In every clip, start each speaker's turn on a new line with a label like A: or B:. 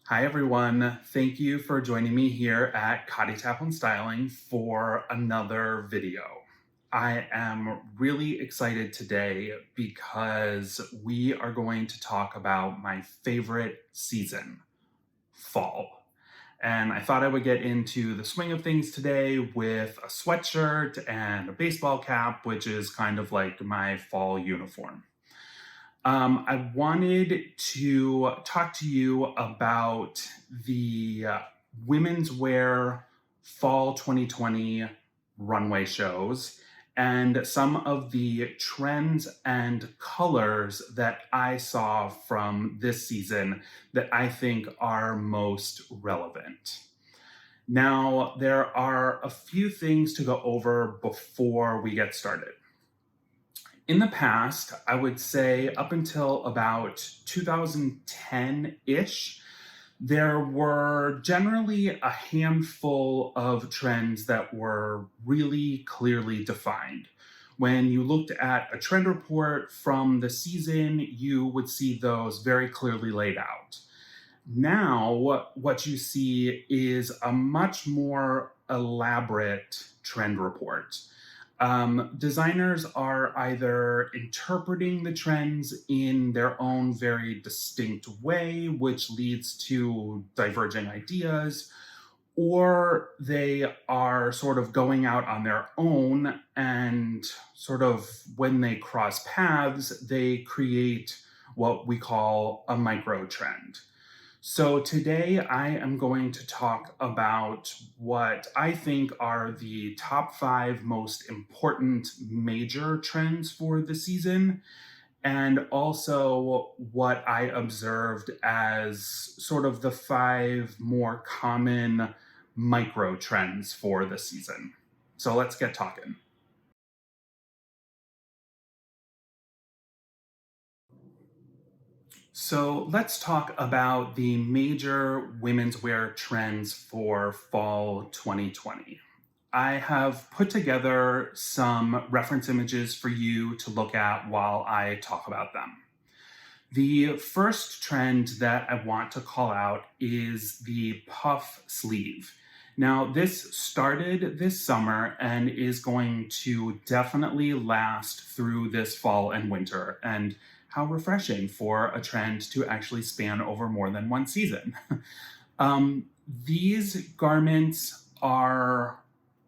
A: Hi everyone, thank you for joining me here at Cotty Taplin Styling for another video. I am really excited today because we are going to talk about my favorite season, fall. And I thought I would get into the swing of things today with a sweatshirt and a baseball cap, which is kind of like my fall uniform. I wanted to talk to you about the Women's Wear Fall 2020 runway shows and some of the trends and colors that I saw from this season that I think are most relevant. Now, there are a few things to go over before we get started. In the past, I would say up until about 2010-ish, there were generally a handful of trends that were really clearly defined. When you looked at a trend report from the season, you would see those very clearly laid out. Now, what you see is a much more elaborate trend report. Designers are either interpreting the trends in their own very distinct way, which leads to diverging ideas, or they are sort of going out on their own and sort of when they cross paths, they create what we call a micro trend. So today I am going to talk about what I think are the top 5 most important major trends for the season, and also what I observed as sort of the 5 more common micro trends for the season. So let's get talking. So let's talk about the major women's wear trends for fall 2020. I have put together some reference images for you to look at while I talk about them. The first trend that I want to call out is the puff sleeve. Now, this started this summer and is going to definitely last through this fall and winter. And how refreshing for a trend to actually span over more than one season. These garments are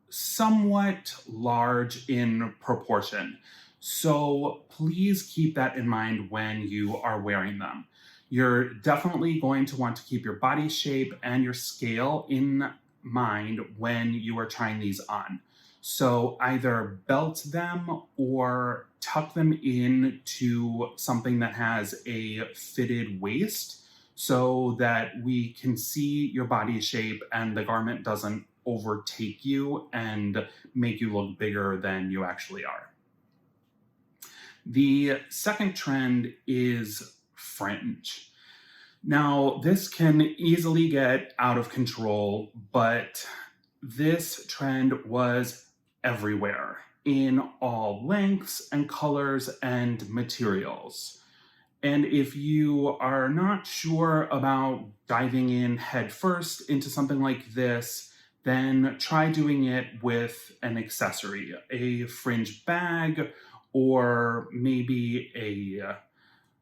A: somewhat large in proportion. So please keep that in mind when you are wearing them. You're definitely going to want to keep your body shape and your scale in mind when you are trying these on. So either belt them or tuck them into something that has a fitted waist so that we can see your body shape and the garment doesn't overtake you and make you look bigger than you actually are. The second trend is fringe. Now, this can easily get out of control, but this trend was everywhere in all lengths and colors and materials. And if you are not sure about diving in headfirst into something like this, then try doing it with an accessory, a fringe bag, or maybe a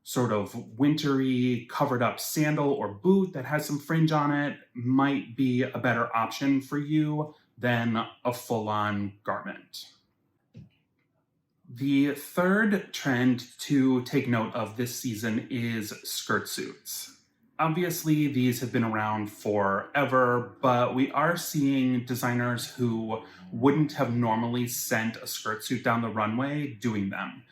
A: sort of wintry covered up sandal or boot that has some fringe on it might be a better option for you than a full-on garment. The third trend to take note of this season is skirt suits. Obviously, these have been around forever, but we are seeing designers who wouldn't have normally sent a skirt suit down the runway doing them.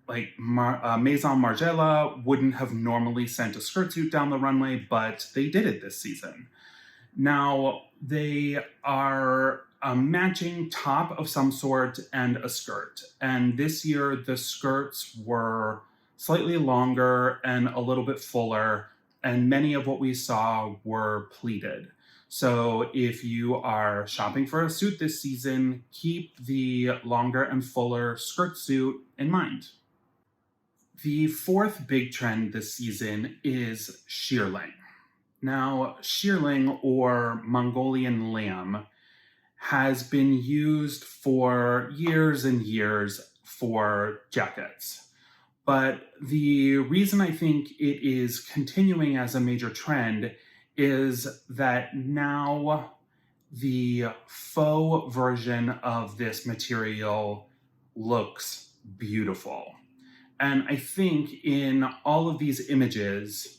A: Like Maison Margiela wouldn't have normally sent a skirt suit down the runway, but they did it this season. Now, they are a matching top of some sort and a skirt. And this year, the skirts were slightly longer and a little bit fuller, and many of what we saw were pleated. So if you are shopping for a suit this season, keep the longer and fuller skirt suit in mind. The fourth big trend this season is shearling. Now, shearling or Mongolian lamb has been used for years and years for jackets. But the reason I think it is continuing as a major trend is that now the faux version of this material looks beautiful. And I think in all of these images,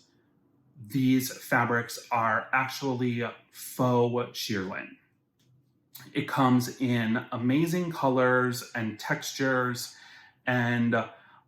A: these fabrics are actually faux shearling. It comes in amazing colors and textures, and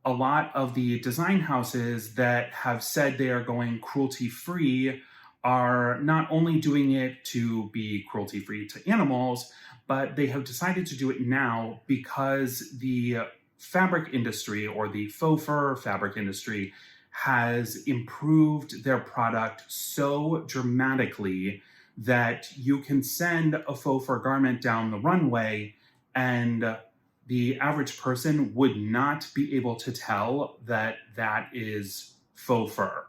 A: a lot of the design houses that have said they are going cruelty free are not only doing it to be cruelty free to animals, but they have decided to do it now because the fabric industry or the faux fur fabric industry has improved their product so dramatically that you can send a faux fur garment down the runway and the average person would not be able to tell that that is faux fur.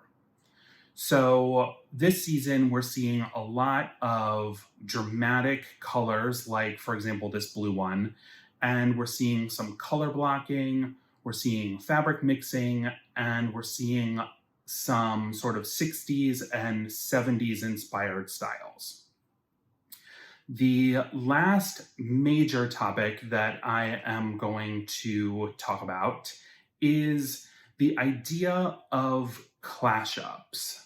A: So this season, we're seeing a lot of dramatic colors, like, for example, this blue one, and we're seeing some color blocking, we're seeing fabric mixing, and we're seeing some sort of 60s and 70s inspired styles. The last major topic that I am going to talk about is the idea of clash ups.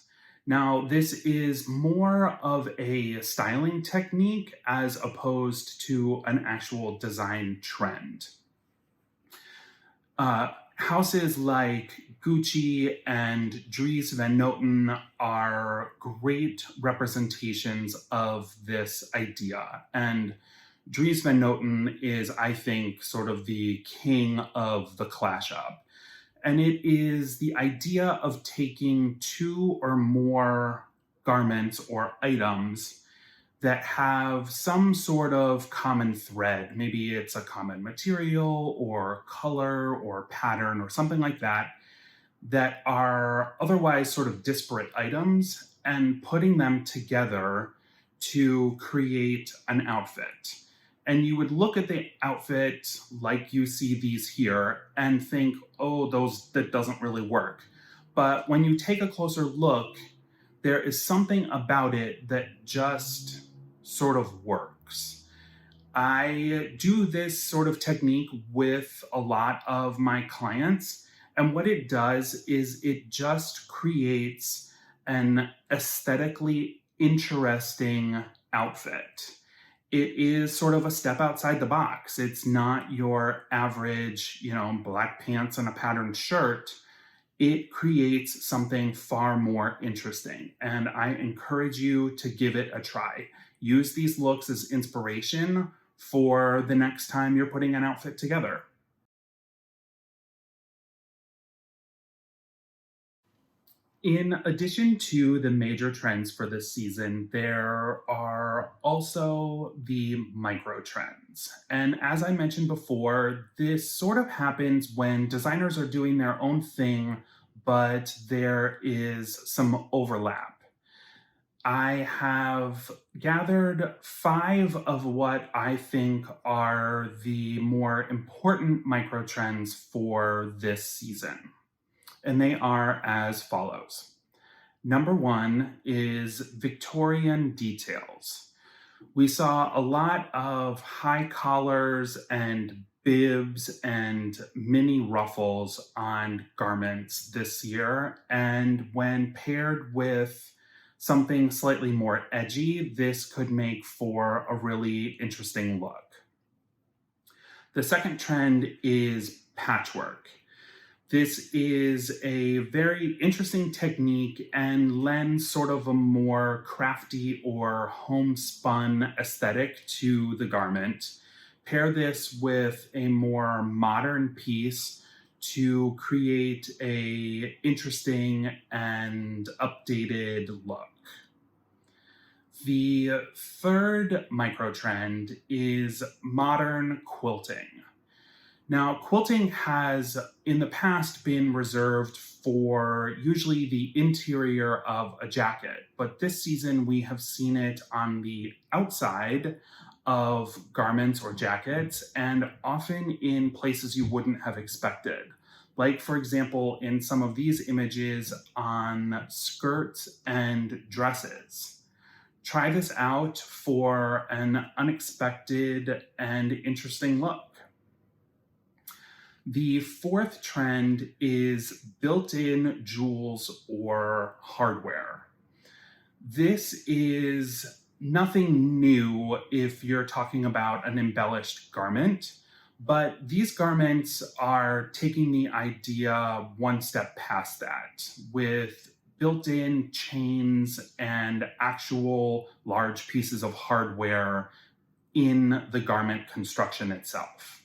A: Now, this is more of a styling technique as opposed to an actual design trend. Houses like Gucci and Dries Van Noten are great representations of this idea. And Dries Van Noten is, I think, sort of the king of the clash up. And it is the idea of taking two or more garments or items that have some sort of common thread. Maybe it's a common material or color or pattern or something like that, that are otherwise sort of disparate items, and putting them together to create an outfit. And you would look at the outfit like you see these here and think, oh, that doesn't really work. But when you take a closer look, there is something about it that just sort of works. I do this sort of technique with a lot of my clients, and what it does is it just creates an aesthetically interesting outfit. It is sort of a step outside the box. It's not your average, black pants and a patterned shirt. It creates something far more interesting. And I encourage you to give it a try. Use these looks as inspiration for the next time you're putting an outfit together. In addition to the major trends for this season, there are also the micro trends. And as I mentioned before, this sort of happens when designers are doing their own thing, but there is some overlap. I have gathered 5 of what I think are the more important micro trends for this season. And they are as follows. Number 1 is Victorian details. We saw a lot of high collars and bibs and mini ruffles on garments this year. And when paired with something slightly more edgy, this could make for a really interesting look. The second trend is patchwork. This is a very interesting technique and lends sort of a more crafty or homespun aesthetic to the garment. Pair this with a more modern piece to create a interesting and updated look. The third micro trend is modern quilting. Now, quilting has in the past been reserved for usually the interior of a jacket, but this season we have seen it on the outside of garments or jackets and often in places you wouldn't have expected. Like, for example, in some of these images on skirts and dresses. Try this out for an unexpected and interesting look. The fourth trend is built-in jewels or hardware. This is nothing new if you're talking about an embellished garment, but these garments are taking the idea one step past that with built-in chains and actual large pieces of hardware in the garment construction itself.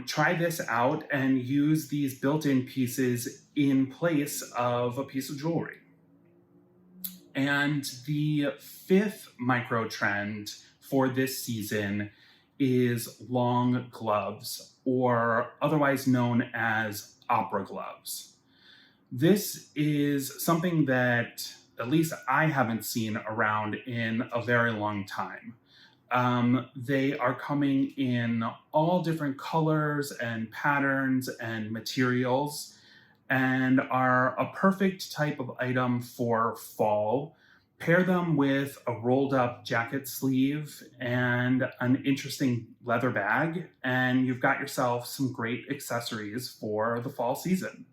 A: Try this out and use these built-in pieces in place of a piece of jewelry. And the fifth micro trend for this season is long gloves, or otherwise known as opera gloves. This is something that at least I haven't seen around in a very long time. They are coming in all different colors and patterns and materials and are a perfect type of item for fall. Pair them with a rolled up jacket sleeve and an interesting leather bag, and you've got yourself some great accessories for the fall season.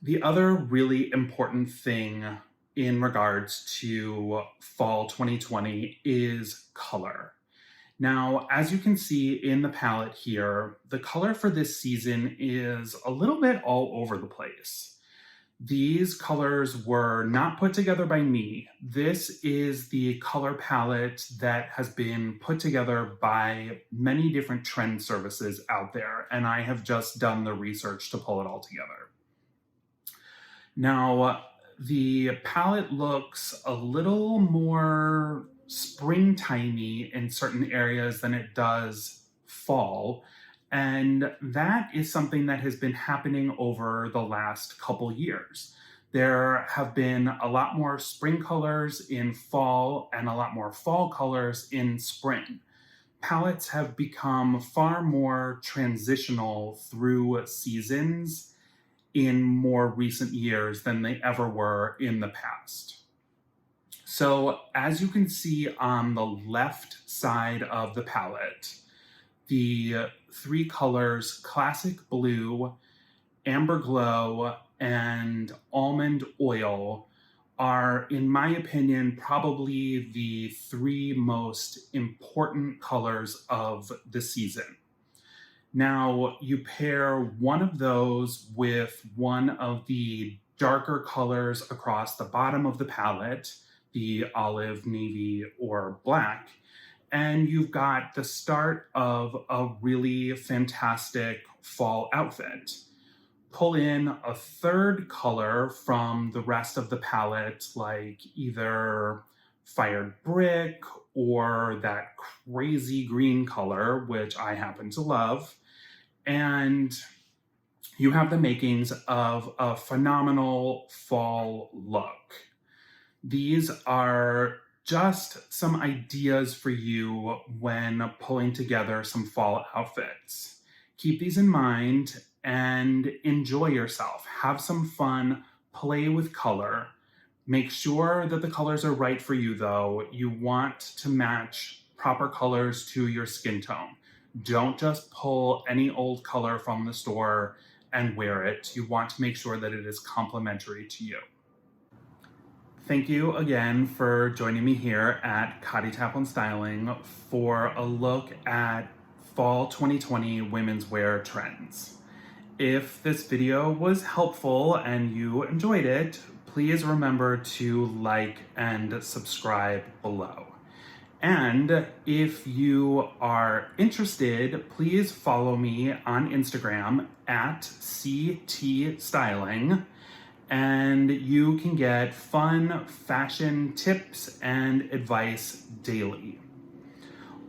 A: The other really important thing in regards to fall 2020 is color. Now, as you can see in the palette here, the color for this season is a little bit all over the place. These colors were not put together by me. This is the color palette that has been put together by many different trend services out there, and I have just done the research to pull it all together. Now, the palette looks a little more springtimey in certain areas than it does fall. And that is something that has been happening over the last couple years. There have been a lot more spring colors in fall and a lot more fall colors in spring. Palettes have become far more transitional through seasons in more recent years than they ever were in the past. So as you can see on the left side of the palette, the three colors, classic blue, amber glow, and almond oil are, in my opinion, probably the three most important colors of the season. Now, you pair one of those with one of the darker colors across the bottom of the palette, the olive, navy, or black, and you've got the start of a really fantastic fall outfit. Pull in a third color from the rest of the palette, like either fired brick or that crazy green color, which I happen to love, and you have the makings of a phenomenal fall look. These are just some ideas for you when pulling together some fall outfits. Keep these in mind and enjoy yourself. Have some fun, play with color. Make sure that the colors are right for you though. You want to match proper colors to your skin tone. Don't just pull any old color from the store and wear it. You want to make sure that it is complementary to you. Thank you again for joining me here at Cotty Taplin Styling for a look at Fall 2020 women's wear trends. If this video was helpful and you enjoyed it, please remember to like and subscribe below. And if you are interested, please follow me on Instagram at CT Styling, and you can get fun fashion tips and advice daily.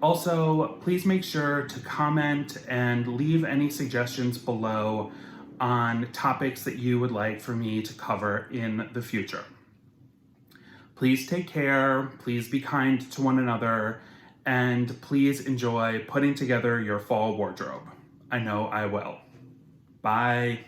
A: Also, please make sure to comment and leave any suggestions below on topics that you would like for me to cover in the future. Please take care, please be kind to one another, and please enjoy putting together your fall wardrobe. I know I will. Bye.